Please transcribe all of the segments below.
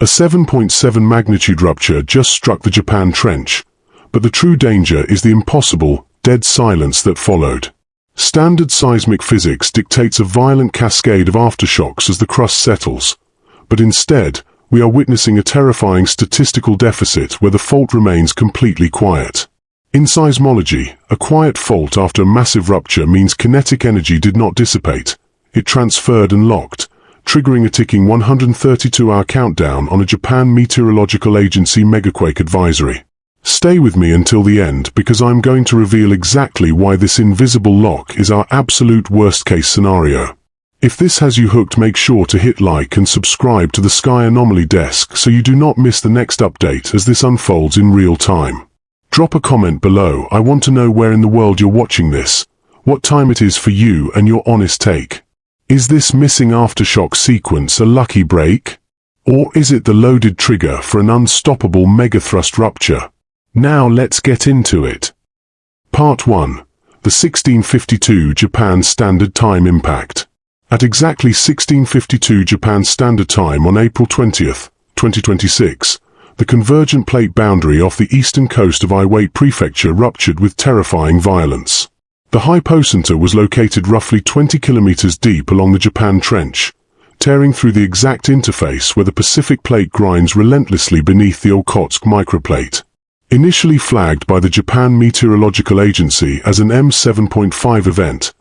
A 7.7 magnitude rupture just struck the Japan Trench, but the true danger is the impossible, dead silence that followed. Standard seismic physics dictates a violent cascade of aftershocks as the crust settles, but instead, we are witnessing a terrifying statistical deficit where the fault remains completely quiet. In seismology, a quiet fault after a massive rupture means kinetic energy did not dissipate, it transferred and locked, triggering a ticking 132-hour countdown on a Japan Meteorological Agency Megaquake advisory. Stay with me until the end because I'm going to reveal exactly why this invisible lock is our absolute worst-case scenario. If this has you hooked, make sure to hit like and subscribe to the Sky Anomaly Desk so you do not miss the next update as this unfolds in real time. Drop a comment below. I want to know where in the world you're watching this, what time it is for you and your honest take. Is this missing aftershock sequence a lucky break? Or is it the loaded trigger for an unstoppable megathrust rupture? Now let's get into it. Part 1. The 1652 Japan Standard Time Impact. At exactly 1652 Japan Standard Time on April 20th, 2026, the convergent plate boundary off the eastern coast of Iwate Prefecture ruptured with terrifying violence. The hypocenter was located roughly 20 kilometers deep along the Japan Trench, tearing through the exact interface where the Pacific Plate grinds relentlessly beneath the Okhotsk microplate. Initially flagged by the Japan Meteorological Agency as an M7.5 event,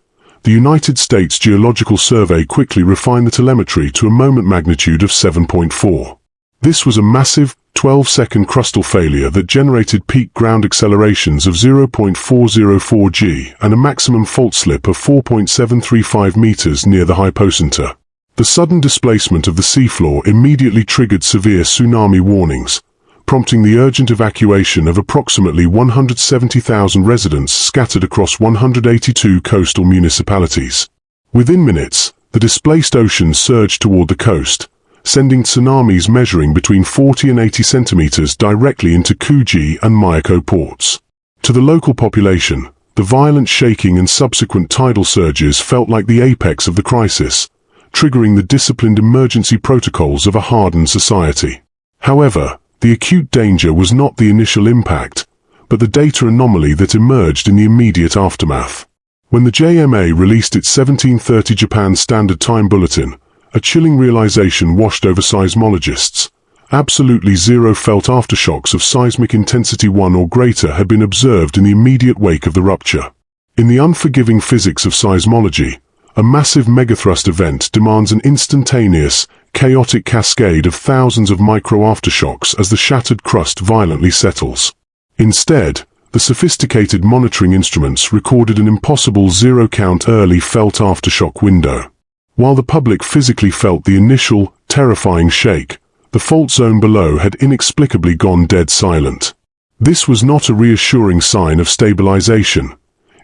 the United States Geological Survey quickly refined the telemetry to a moment magnitude of 7.4. This was a massive, 12-second crustal failure that generated peak ground accelerations of 0.404 g and a maximum fault slip of 4.735 meters near the hypocenter. The sudden displacement of the seafloor immediately triggered severe tsunami warnings, prompting the urgent evacuation of approximately 170,000 residents scattered across 182 coastal municipalities. Within minutes, the displaced ocean surged toward the coast, sending tsunamis measuring between 40 and 80 centimeters directly into Kuji and Miyako ports. To the local population, the violent shaking and subsequent tidal surges felt like the apex of the crisis, triggering the disciplined emergency protocols of a hardened society. However, the acute danger was not the initial impact, but the data anomaly that emerged in the immediate aftermath. When the JMA released its 1730 Japan Standard Time Bulletin, a chilling realization washed over seismologists. Absolutely zero felt aftershocks of seismic intensity 1 or greater had been observed in the immediate wake of the rupture. In the unforgiving physics of seismology, a massive megathrust event demands an instantaneous, chaotic cascade of thousands of micro-aftershocks as the shattered crust violently settles. Instead, the sophisticated monitoring instruments recorded an impossible zero-count early felt aftershock window. While the public physically felt the initial, terrifying shake, the fault zone below had inexplicably gone dead silent. This was not a reassuring sign of stabilization.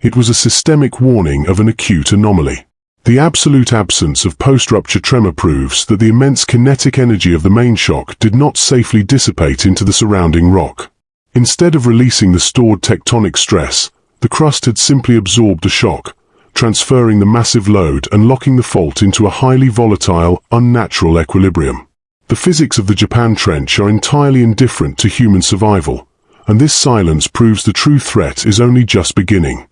It was a systemic warning of an acute anomaly. The absolute absence of post-rupture tremor proves that the immense kinetic energy of the main shock did not safely dissipate into the surrounding rock. Instead of releasing the stored tectonic stress, the crust had simply absorbed the shock, transferring the massive load and locking the fault into a highly volatile, unnatural equilibrium. The physics of the Japan Trench are entirely indifferent to human survival, and this silence proves the true threat is only just beginning.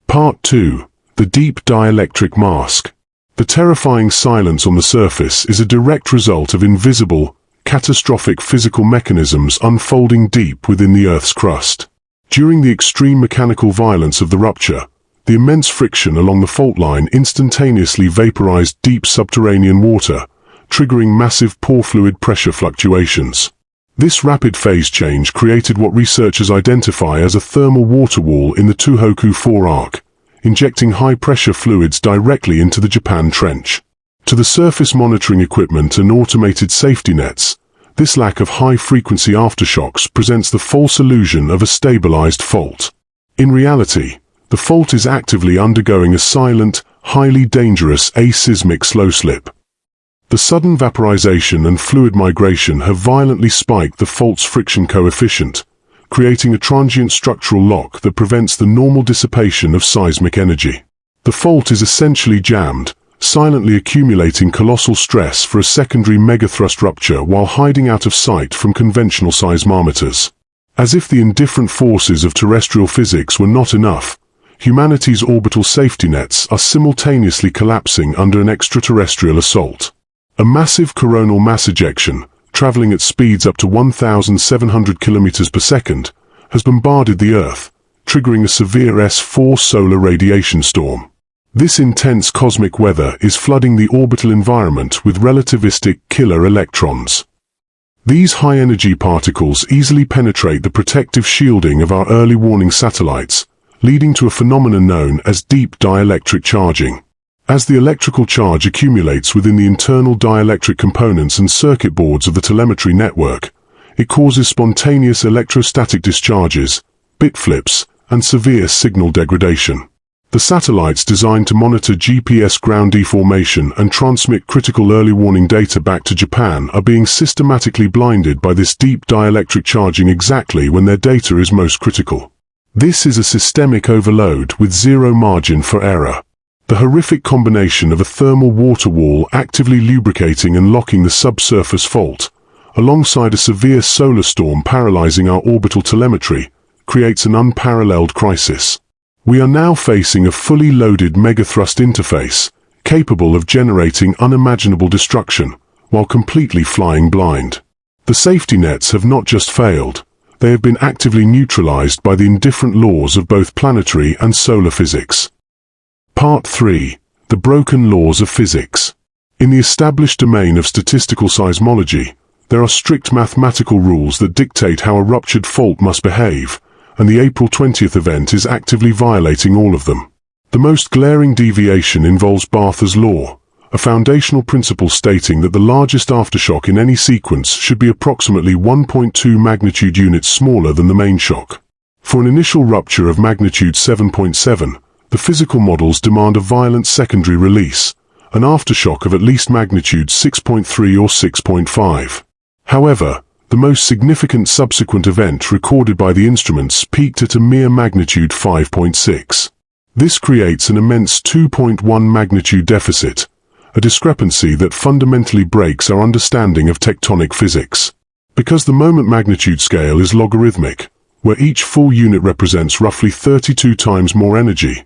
Part 2. The Deep Dielectric Mask. The terrifying silence on the surface is a direct result of invisible, catastrophic physical mechanisms unfolding deep within the Earth's crust. During the extreme mechanical violence of the rupture, the immense friction along the fault line instantaneously vaporized deep subterranean water, triggering massive pore fluid pressure fluctuations. This rapid phase change created what researchers identify as a thermal water wall in the Tohoku 4 arc, injecting high-pressure fluids directly into the Japan Trench. To the surface monitoring equipment and automated safety nets, this lack of high-frequency aftershocks presents the false illusion of a stabilized fault. In reality, the fault is actively undergoing a silent, highly dangerous aseismic slow slip. The sudden vaporization and fluid migration have violently spiked the fault's friction coefficient, creating a transient structural lock that prevents the normal dissipation of seismic energy. The fault is essentially jammed, silently accumulating colossal stress for a secondary megathrust rupture while hiding out of sight from conventional seismometers. As if the indifferent forces of terrestrial physics were not enough, humanity's orbital safety nets are simultaneously collapsing under an extraterrestrial assault. A massive coronal mass ejection, traveling at speeds up to 1,700 kilometers per second, has bombarded the Earth, triggering a severe S4 solar radiation storm. This intense cosmic weather is flooding the orbital environment with relativistic killer electrons. These high-energy particles easily penetrate the protective shielding of our early warning satellites, leading to a phenomenon known as deep dielectric charging. As the electrical charge accumulates within the internal dielectric components and circuit boards of the telemetry network, it causes spontaneous electrostatic discharges, bit flips, and severe signal degradation. The satellites designed to monitor GPS ground deformation and transmit critical early warning data back to Japan are being systematically blinded by this deep dielectric charging exactly when their data is most critical. This is a systemic overload with zero margin for error. The horrific combination of a thermal water wall actively lubricating and locking the subsurface fault, alongside a severe solar storm paralyzing our orbital telemetry, creates an unparalleled crisis. We are now facing a fully loaded megathrust interface, capable of generating unimaginable destruction, while completely flying blind. The safety nets have not just failed, they have been actively neutralized by the indifferent laws of both planetary and solar physics. Part 3. The broken laws of physics. In the established domain of statistical seismology, there are strict mathematical rules that dictate how a ruptured fault must behave, and the April 20th event is actively violating all of them. The most glaring deviation involves Bartha's law, a foundational principle stating that the largest aftershock in any sequence should be approximately 1.2 magnitude units smaller than the main shock. For an initial rupture of magnitude 7.7, the physical models demand a violent secondary release, an aftershock of at least magnitude 6.3 or 6.5. However, the most significant subsequent event recorded by the instruments peaked at a mere magnitude 5.6. This creates an immense 2.1 magnitude deficit, a discrepancy that fundamentally breaks our understanding of tectonic physics. Because the moment magnitude scale is logarithmic, where each full unit represents roughly 32 times more energy,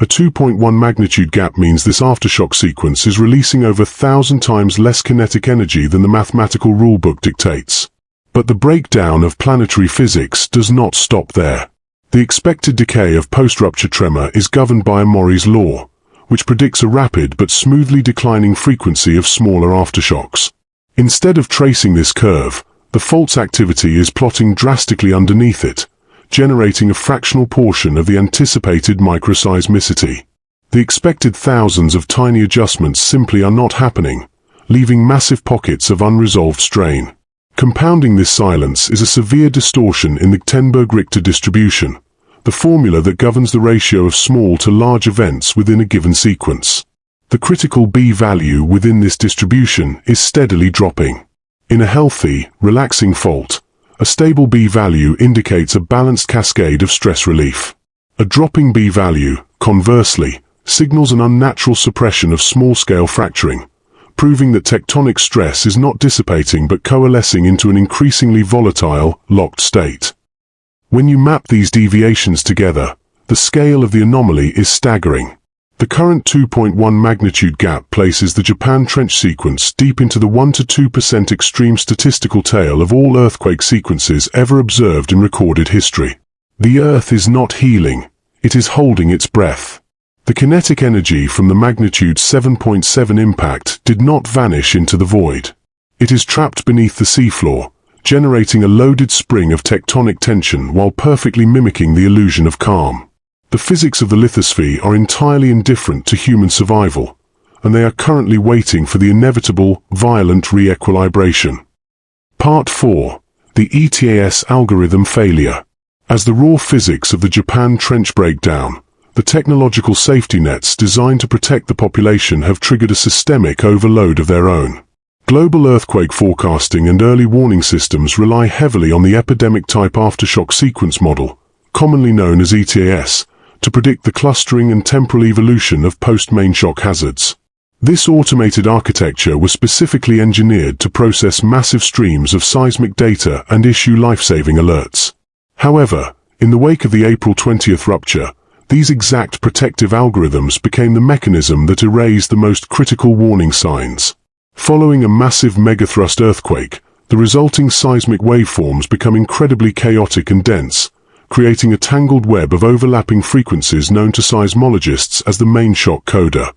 a 2.1 magnitude gap means this aftershock sequence is releasing over 1,000 times less kinetic energy than the mathematical rulebook dictates. But the breakdown of planetary physics does not stop there. The expected decay of post-rupture tremor is governed by Mori's law, which predicts a rapid but smoothly declining frequency of smaller aftershocks. Instead of tracing this curve, the fault's activity is plotting drastically underneath it, generating a fractional portion of the anticipated microseismicity. The expected thousands of tiny adjustments simply are not happening, leaving massive pockets of unresolved strain. Compounding this silence is a severe distortion in the Tenberg-Richter distribution, the formula that governs the ratio of small to large events within a given sequence. The critical B value within this distribution is steadily dropping. In a healthy, relaxing fault, a stable B value indicates a balanced cascade of stress relief. A dropping B value, conversely, signals an unnatural suppression of small-scale fracturing, proving that tectonic stress is not dissipating but coalescing into an increasingly volatile, locked state. When you map these deviations together, the scale of the anomaly is staggering. The current 2.1 magnitude gap places the Japan trench sequence deep into the 1 to 2% extreme statistical tail of all earthquake sequences ever observed in recorded history. The Earth is not healing, it is holding its breath. The kinetic energy from the magnitude 7.7 impact did not vanish into the void. It is trapped beneath the seafloor, generating a loaded spring of tectonic tension while perfectly mimicking the illusion of calm. The physics of the lithosphere are entirely indifferent to human survival, and they are currently waiting for the inevitable, violent re-equilibration. Part 4. The ETAS algorithm failure. As the raw physics of the Japan trench break down, the technological safety nets designed to protect the population have triggered a systemic overload of their own. Global earthquake forecasting and early warning systems rely heavily on the epidemic-type aftershock sequence model, commonly known as ETAS, to predict the clustering and temporal evolution of post-main shock hazards. This automated architecture was specifically engineered to process massive streams of seismic data and issue life-saving alerts. However, in the wake of the April 20th rupture, these exact protective algorithms became the mechanism that erased the most critical warning signs. Following a massive megathrust earthquake, the resulting seismic waveforms become incredibly chaotic and dense, creating a tangled web of overlapping frequencies known to seismologists as the main shock coda.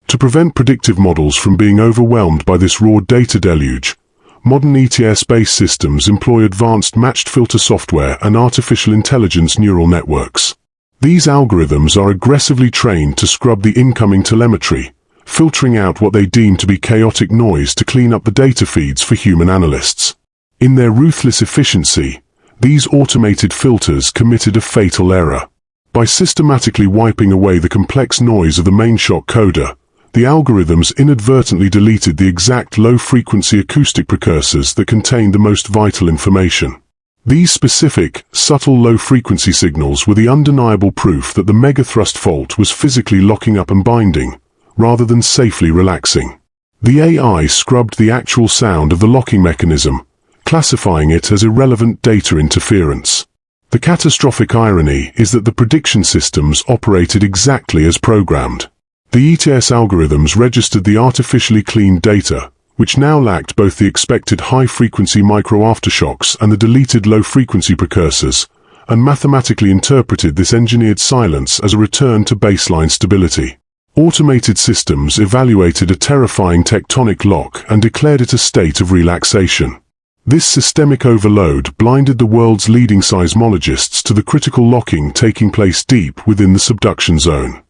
To prevent predictive models from being overwhelmed by this raw data deluge, modern ETS-based systems employ advanced matched filter software and artificial intelligence neural networks. These algorithms are aggressively trained to scrub the incoming telemetry, filtering out what they deem to be chaotic noise to clean up the data feeds for human analysts. In their ruthless efficiency, these automated filters committed a fatal error. By systematically wiping away the complex noise of the main shock coda, the algorithms inadvertently deleted the exact low-frequency acoustic precursors that contained the most vital information. These specific, subtle low-frequency signals were the undeniable proof that the megathrust fault was physically locking up and binding, rather than safely relaxing. The AI scrubbed the actual sound of the locking mechanism, classifying it as irrelevant data interference. The catastrophic irony is that the prediction systems operated exactly as programmed. The ETS algorithms registered the artificially cleaned data, which now lacked both the expected high-frequency micro-aftershocks and the deleted low-frequency precursors, and mathematically interpreted this engineered silence as a return to baseline stability. Automated systems evaluated a terrifying tectonic lock and declared it a state of relaxation. This systemic overload blinded the world's leading seismologists to the critical locking taking place deep within the subduction zone.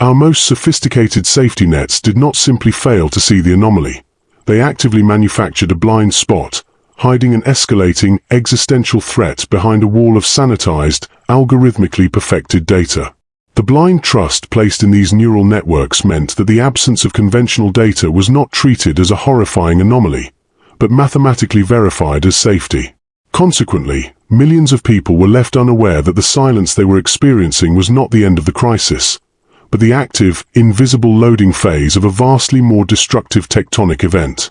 Our most sophisticated safety nets did not simply fail to see the anomaly. They actively manufactured a blind spot, hiding an escalating, existential threat behind a wall of sanitized, algorithmically perfected data. The blind trust placed in these neural networks meant that the absence of conventional data was not treated as a horrifying anomaly, but mathematically verified as safety. Consequently, millions of people were left unaware that the silence they were experiencing was not the end of the crisis, but the active, invisible loading phase of a vastly more destructive tectonic event.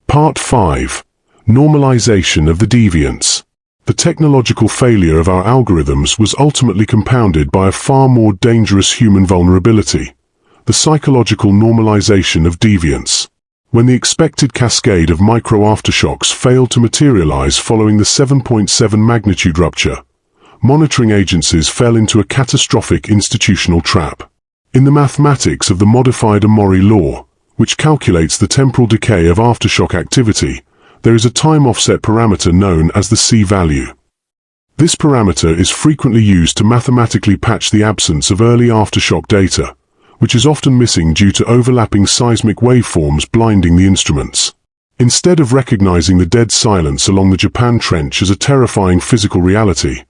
Part 5. Normalization of the deviance. The technological failure of our algorithms was ultimately compounded by a far more dangerous human vulnerability, the psychological normalization of deviance. When the expected cascade of micro-aftershocks failed to materialize following the 7.7 magnitude rupture, monitoring agencies fell into a catastrophic institutional trap. In the mathematics of the modified Amori law, which calculates the temporal decay of aftershock activity, there is a time offset parameter known as the C-value. This parameter is frequently used to mathematically patch the absence of early aftershock data, which is often missing due to overlapping seismic waveforms blinding the instruments. Instead of recognizing the dead silence along the Japan Trench as a terrifying physical reality,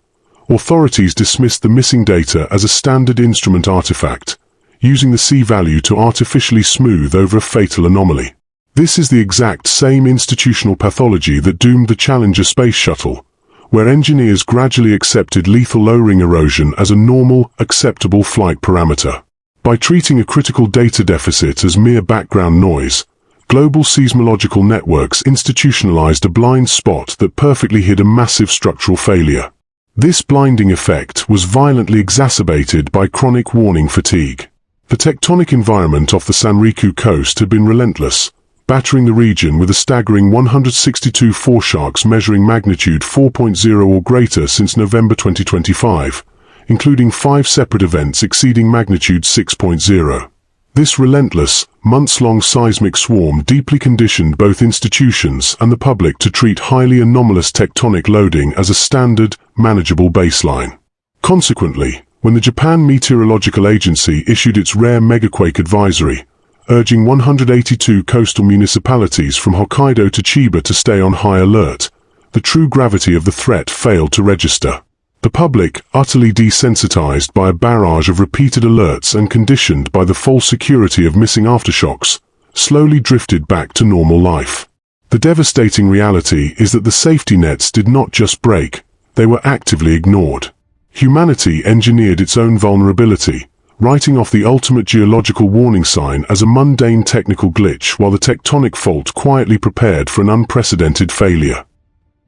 authorities dismissed the missing data as a standard instrument artifact, using the C-value to artificially smooth over a fatal anomaly. This is the exact same institutional pathology that doomed the Challenger space shuttle, where engineers gradually accepted lethal low-ring erosion as a normal, acceptable flight parameter. By treating a critical data deficit as mere background noise, global seismological networks institutionalized a blind spot that perfectly hid a massive structural failure. This blinding effect was violently exacerbated by chronic warning fatigue. The tectonic environment off the Sanriku coast had been relentless, battering the region with a staggering 162 foreshocks measuring magnitude 4.0 or greater since November 2025, including 5 separate events exceeding magnitude 6.0. This relentless, months-long seismic swarm deeply conditioned both institutions and the public to treat highly anomalous tectonic loading as a standard, manageable baseline. Consequently, when the Japan Meteorological Agency issued its rare Megaquake advisory, urging 182 coastal municipalities from Hokkaido to Chiba to stay on high alert, the true gravity of the threat failed to register. The public, utterly desensitized by a barrage of repeated alerts and conditioned by the false security of missing aftershocks, slowly drifted back to normal life. The devastating reality is that the safety nets did not just break, they were actively ignored. Humanity engineered its own vulnerability, writing off the ultimate geological warning sign as a mundane technical glitch while the tectonic fault quietly prepared for an unprecedented failure.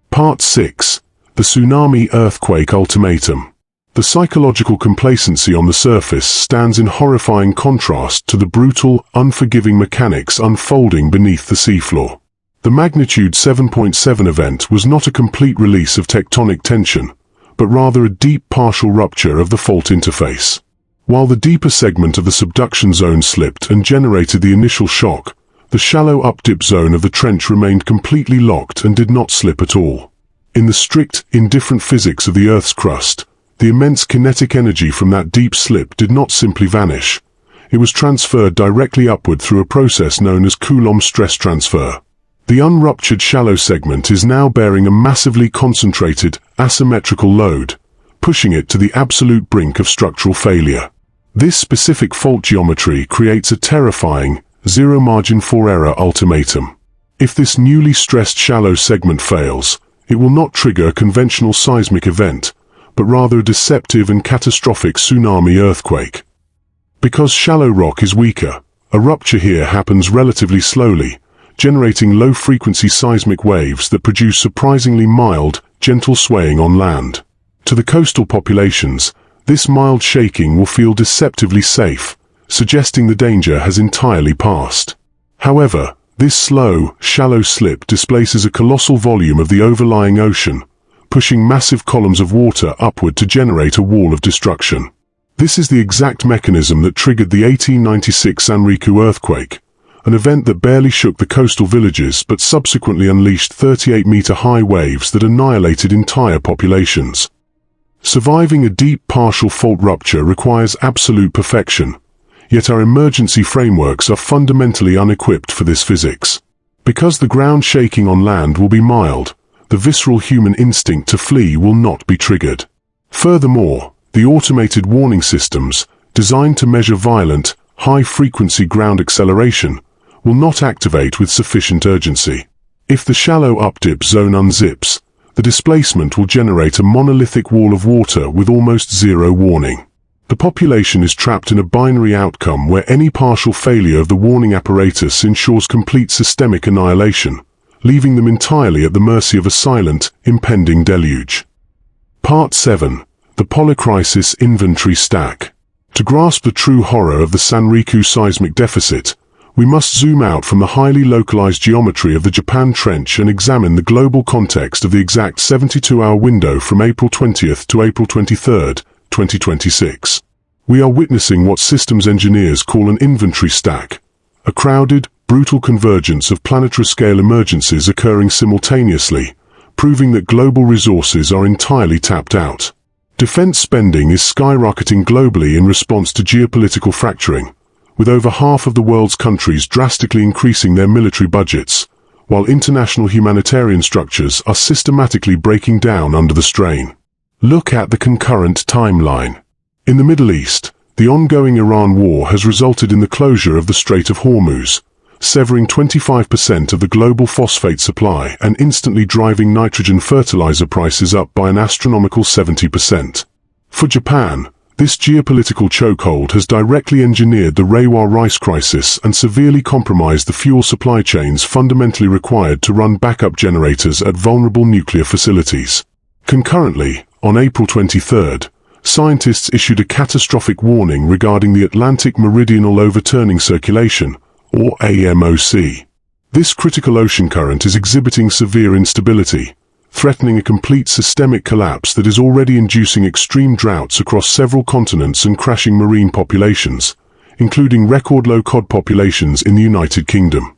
Part 6. The Tsunami Earthquake Ultimatum. The psychological complacency on the surface stands in horrifying contrast to the brutal, unforgiving mechanics unfolding beneath the seafloor. The magnitude 7.7 event was not a complete release of tectonic tension, but rather a deep partial rupture of the fault interface. While the deeper segment of the subduction zone slipped and generated the initial shock, the shallow updip zone of the trench remained completely locked and did not slip at all. In the strict, indifferent physics of the Earth's crust, the immense kinetic energy from that deep slip did not simply vanish. It was transferred directly upward through a process known as Coulomb stress transfer. The unruptured shallow segment is now bearing a massively concentrated, asymmetrical load, pushing it to the absolute brink of structural failure. This specific fault geometry creates a terrifying, zero margin for error ultimatum. If this newly stressed shallow segment fails, it will not trigger a conventional seismic event, but rather a deceptive and catastrophic tsunami earthquake. Because shallow rock is weaker, a rupture here happens relatively slowly, generating low-frequency seismic waves that produce surprisingly mild, gentle swaying on land. To the coastal populations, this mild shaking will feel deceptively safe, suggesting the danger has entirely passed. However, this slow, shallow slip displaces a colossal volume of the overlying ocean, pushing massive columns of water upward to generate a wall of destruction. This is the exact mechanism that triggered the 1896 Sanriku earthquake, an event that barely shook the coastal villages but subsequently unleashed 38-meter-high waves that annihilated entire populations. Surviving a deep partial fault rupture requires absolute perfection, yet our emergency frameworks are fundamentally unequipped for this physics. Because the ground shaking on land will be mild, the visceral human instinct to flee will not be triggered. Furthermore, the automated warning systems, designed to measure violent, high-frequency ground acceleration, will not activate with sufficient urgency. If the shallow updip zone unzips, the displacement will generate a monolithic wall of water with almost zero warning. The population is trapped in a binary outcome where any partial failure of the warning apparatus ensures complete systemic annihilation, leaving them entirely at the mercy of a silent, impending deluge. Part 7. The Polycrisis Inventory Stack. To grasp the true horror of the Sanriku seismic deficit, we must zoom out from the highly localized geometry of the Japan Trench and examine the global context of the exact 72-hour window from April 20th to April 23rd, 2026. We are witnessing what systems engineers call an inventory stack, a crowded, brutal convergence of planetary-scale emergencies occurring simultaneously, proving that global resources are entirely tapped out. Defense spending is skyrocketing globally in response to geopolitical fracturing, with over half of the world's countries drastically increasing their military budgets, while international humanitarian structures are systematically breaking down under the strain. Look at the concurrent timeline. In the Middle East, the ongoing Iran war has resulted in the closure of the Strait of Hormuz, severing 25% of the global phosphate supply and instantly driving nitrogen fertilizer prices up by an astronomical 70%. For Japan, this geopolitical chokehold has directly engineered the Reiwa rice crisis and severely compromised the fuel supply chains fundamentally required to run backup generators at vulnerable nuclear facilities. Concurrently, on April 23rd, scientists issued a catastrophic warning regarding the Atlantic Meridional Overturning Circulation, or AMOC. This critical ocean current is exhibiting severe instability, threatening a complete systemic collapse that is already inducing extreme droughts across several continents and crashing marine populations, including record-low cod populations in the United Kingdom.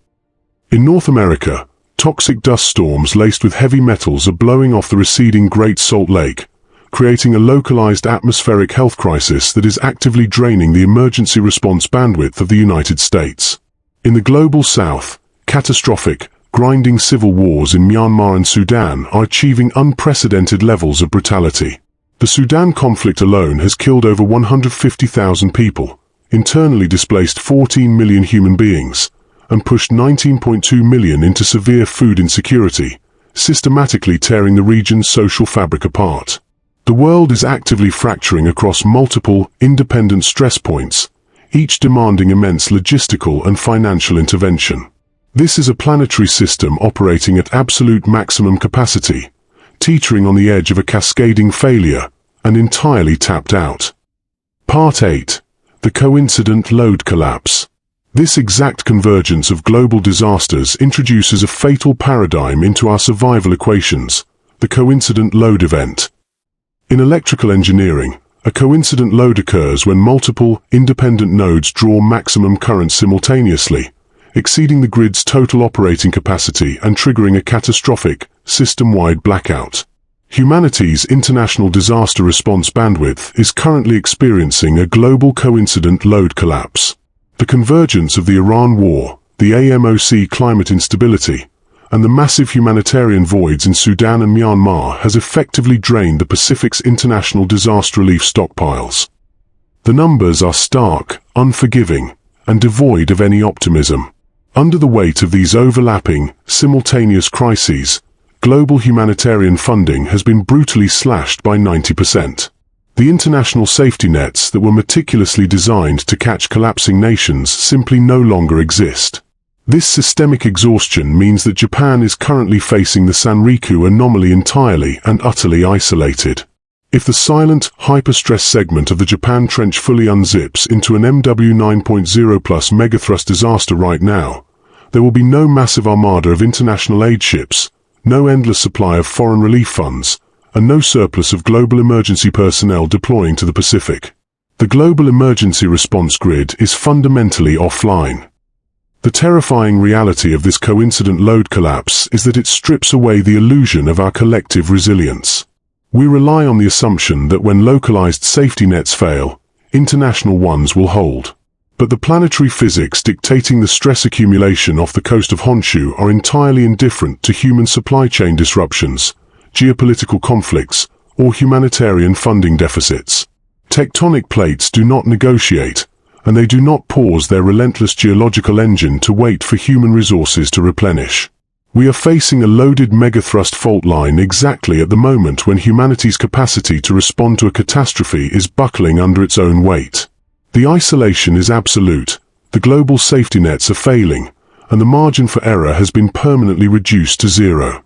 In North America, toxic dust storms laced with heavy metals are blowing off the receding Great Salt Lake, creating a localized atmospheric health crisis that is actively draining the emergency response bandwidth of the United States. In the global south, catastrophic, grinding civil wars in Myanmar and Sudan are achieving unprecedented levels of brutality. The Sudan conflict alone has killed over 150,000 people, internally displaced 14 million human beings, and pushed 19.2 million into severe food insecurity, systematically tearing the region's social fabric apart. The world is actively fracturing across multiple, independent stress points, each demanding immense logistical and financial intervention. This is a planetary system operating at absolute maximum capacity, teetering on the edge of a cascading failure, and entirely tapped out. Part 8. The Coincident Load Collapse. This exact convergence of global disasters introduces a fatal paradigm into our survival equations, the coincident load event. In electrical engineering, a coincident load occurs when multiple, independent nodes draw maximum current simultaneously, exceeding the grid's total operating capacity and triggering a catastrophic, system-wide blackout. Humanity's international disaster response bandwidth is currently experiencing a global coincident load collapse. The convergence of the Iran war, the AMOC climate instability, and the massive humanitarian voids in Sudan and Myanmar has effectively drained the Pacific's international disaster relief stockpiles. The numbers are stark, unforgiving, and devoid of any optimism. Under the weight of these overlapping, simultaneous crises, global humanitarian funding has been brutally slashed by 90%. The international safety nets that were meticulously designed to catch collapsing nations simply no longer exist. This systemic exhaustion means that Japan is currently facing the Sanriku anomaly entirely and utterly isolated. If the silent, hyperstress segment of the Japan Trench fully unzips into an MW 9.0 plus megathrust disaster right now, there will be no massive armada of international aid ships, no endless supply of foreign relief funds, and no surplus of global emergency personnel deploying to the Pacific. The global emergency response grid is fundamentally offline. The terrifying reality of this coincident load collapse is that it strips away the illusion of our collective resilience. We rely on the assumption that when localized safety nets fail, international ones will hold. But the planetary physics dictating the stress accumulation off the coast of Honshu are entirely indifferent to human supply chain disruptions, geopolitical conflicts, or humanitarian funding deficits. Tectonic plates do not negotiate, and they do not pause their relentless geological engine to wait for human resources to replenish. We are facing a loaded megathrust fault line exactly at the moment when humanity's capacity to respond to a catastrophe is buckling under its own weight. The isolation is absolute, the global safety nets are failing, and the margin for error has been permanently reduced to zero.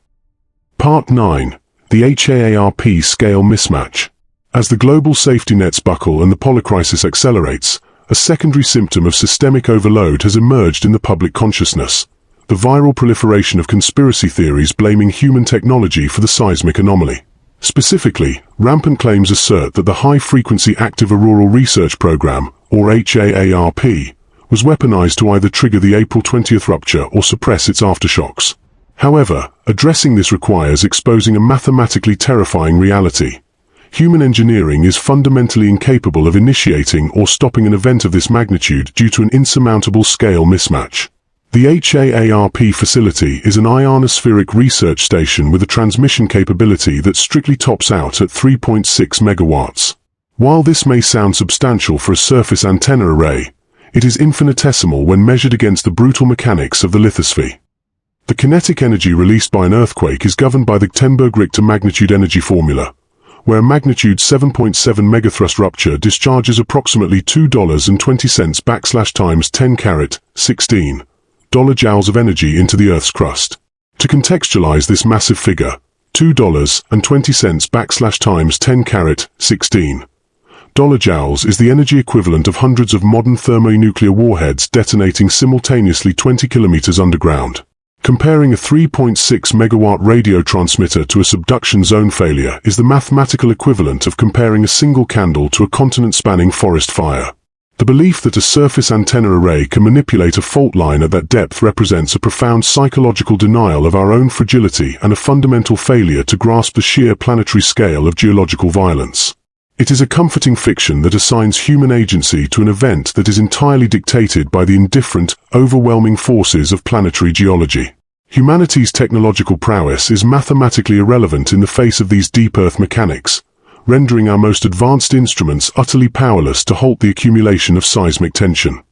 Part 9. The HAARP Scale Mismatch. As the global safety nets buckle and the polar crisis accelerates, a secondary symptom of systemic overload has emerged in the public consciousness: the viral proliferation of conspiracy theories blaming human technology for the seismic anomaly. Specifically, rampant claims assert that the High-Frequency Active Auroral Research Program, or HAARP, was weaponized to either trigger the April 20th rupture or suppress its aftershocks. However, addressing this requires exposing a mathematically terrifying reality. Human engineering is fundamentally incapable of initiating or stopping an event of this magnitude due to an insurmountable scale mismatch. The HAARP facility is an ionospheric research station with a transmission capability that strictly tops out at 3.6 megawatts. While this may sound substantial for a surface antenna array, it is infinitesimal when measured against the brutal mechanics of the lithosphere. The kinetic energy released by an earthquake is governed by the Tenberg-Richter magnitude energy formula, where a magnitude 7.7 megathrust rupture discharges approximately $2.20 times 10 carat 16 joules of energy into the Earth's crust. To contextualize this massive figure, $2.20 times 10 carat 16 joules is the energy equivalent of hundreds of modern thermonuclear warheads detonating simultaneously 20 kilometers underground. Comparing a 3.6 megawatt radio transmitter to a subduction zone failure is the mathematical equivalent of comparing a single candle to a continent-spanning forest fire. The belief that a surface antenna array can manipulate a fault line at that depth represents a profound psychological denial of our own fragility and a fundamental failure to grasp the sheer planetary scale of geological violence. It is a comforting fiction that assigns human agency to an event that is entirely dictated by the indifferent, overwhelming forces of planetary geology. Humanity's technological prowess is mathematically irrelevant in the face of these deep Earth mechanics, rendering our most advanced instruments utterly powerless to halt the accumulation of seismic tension.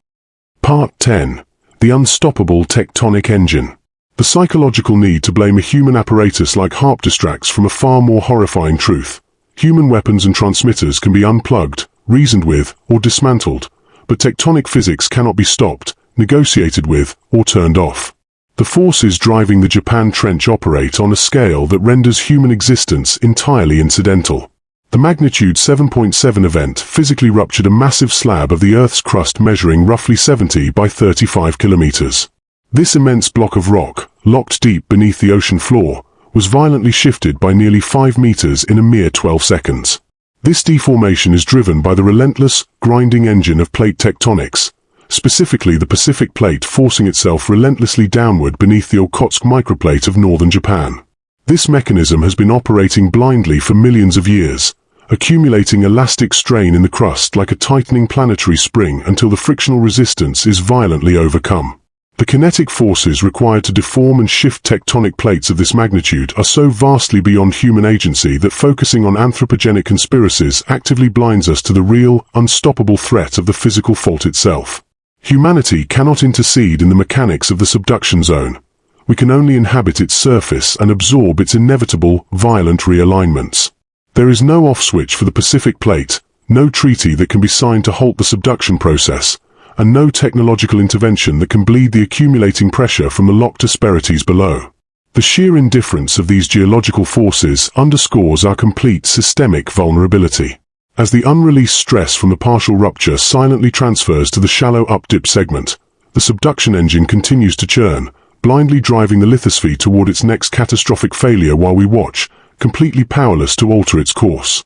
Part 10. The Unstoppable Tectonic Engine. The psychological need to blame a human apparatus like HAARP distracts from a far more horrifying truth. Human weapons and transmitters can be unplugged, reasoned with, or dismantled, but tectonic physics cannot be stopped, negotiated with, or turned off. The forces driving the Japan Trench operate on a scale that renders human existence entirely incidental. The magnitude 7.7 event physically ruptured a massive slab of the Earth's crust measuring roughly 70 by 35 kilometers. This immense block of rock, locked deep beneath the ocean floor, was violently shifted by nearly 5 meters in a mere 12 seconds. This deformation is driven by the relentless, grinding engine of plate tectonics, specifically the Pacific plate forcing itself relentlessly downward beneath the Okhotsk microplate of northern Japan. This mechanism has been operating blindly for millions of years, accumulating elastic strain in the crust like a tightening planetary spring until the frictional resistance is violently overcome. The kinetic forces required to deform and shift tectonic plates of this magnitude are so vastly beyond human agency that focusing on anthropogenic conspiracies actively blinds us to the real, unstoppable threat of the physical fault itself. Humanity cannot intercede in the mechanics of the subduction zone. We can only inhabit its surface and absorb its inevitable, violent realignments. There is no off switch for the Pacific plate, no treaty that can be signed to halt the subduction process, and no technological intervention that can bleed the accumulating pressure from the locked asperities below. The sheer indifference of these geological forces underscores our complete systemic vulnerability. As the unreleased stress from the partial rupture silently transfers to the shallow up-dip segment, the subduction engine continues to churn, blindly driving the lithosphere toward its next catastrophic failure while we watch, completely powerless to alter its course.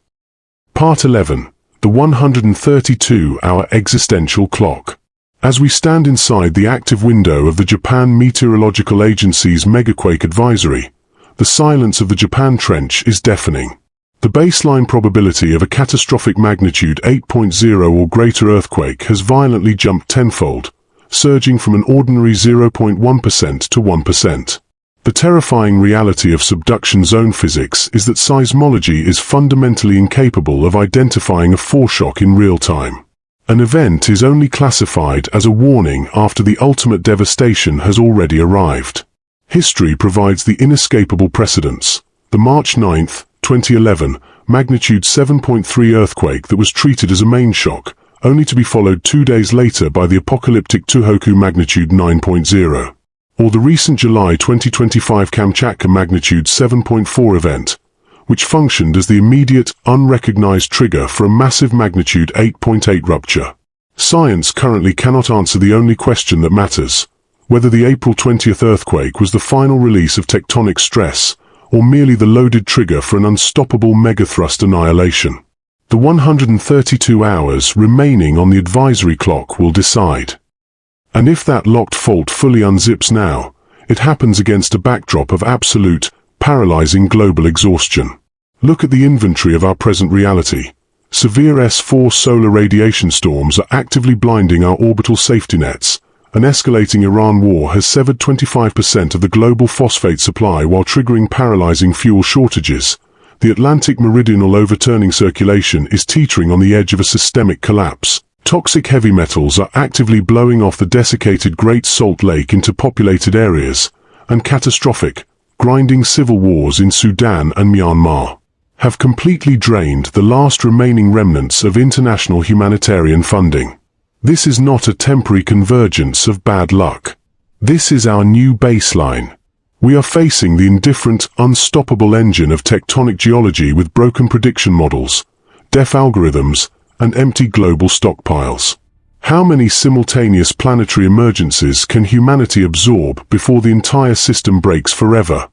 Part 11. The 132-hour existential clock. As we stand inside the active window of the Japan Meteorological Agency's Megaquake advisory, the silence of the Japan Trench is deafening. The baseline probability of a catastrophic magnitude 8.0 or greater earthquake has violently jumped tenfold, surging from an ordinary 0.1% to 1%. The terrifying reality of subduction zone physics is that seismology is fundamentally incapable of identifying a foreshock in real time. An event is only classified as a warning after the ultimate devastation has already arrived. History provides the inescapable precedents. The March 9, 2011, magnitude 7.3 earthquake that was treated as a main shock, only to be followed 2 days later by the apocalyptic Tohoku magnitude 9.0. Or the recent July 2025 Kamchatka magnitude 7.4 event, which functioned as the immediate, unrecognized trigger for a massive magnitude 8.8 rupture. Science currently cannot answer the only question that matters, whether the April 20th earthquake was the final release of tectonic stress, or merely the loaded trigger for an unstoppable megathrust annihilation. The 132 hours remaining on the advisory clock will decide. And if that locked fault fully unzips now, it happens against a backdrop of absolute, paralyzing global exhaustion. Look at the inventory of our present reality. Severe S4 solar radiation storms are actively blinding our orbital safety nets. An escalating Iran war has severed 25% of the global phosphate supply while triggering paralyzing fuel shortages. The Atlantic meridional overturning circulation is teetering on the edge of a systemic collapse. Toxic heavy metals are actively blowing off the desiccated Great Salt Lake into populated areas, and catastrophic, grinding civil wars in Sudan and Myanmar have completely drained the last remaining remnants of international humanitarian funding. This is not a temporary convergence of bad luck. This is our new baseline. We are facing the indifferent, unstoppable engine of tectonic geology with broken prediction models, deaf algorithms, and empty global stockpiles. How many simultaneous planetary emergencies can humanity absorb before the entire system breaks forever?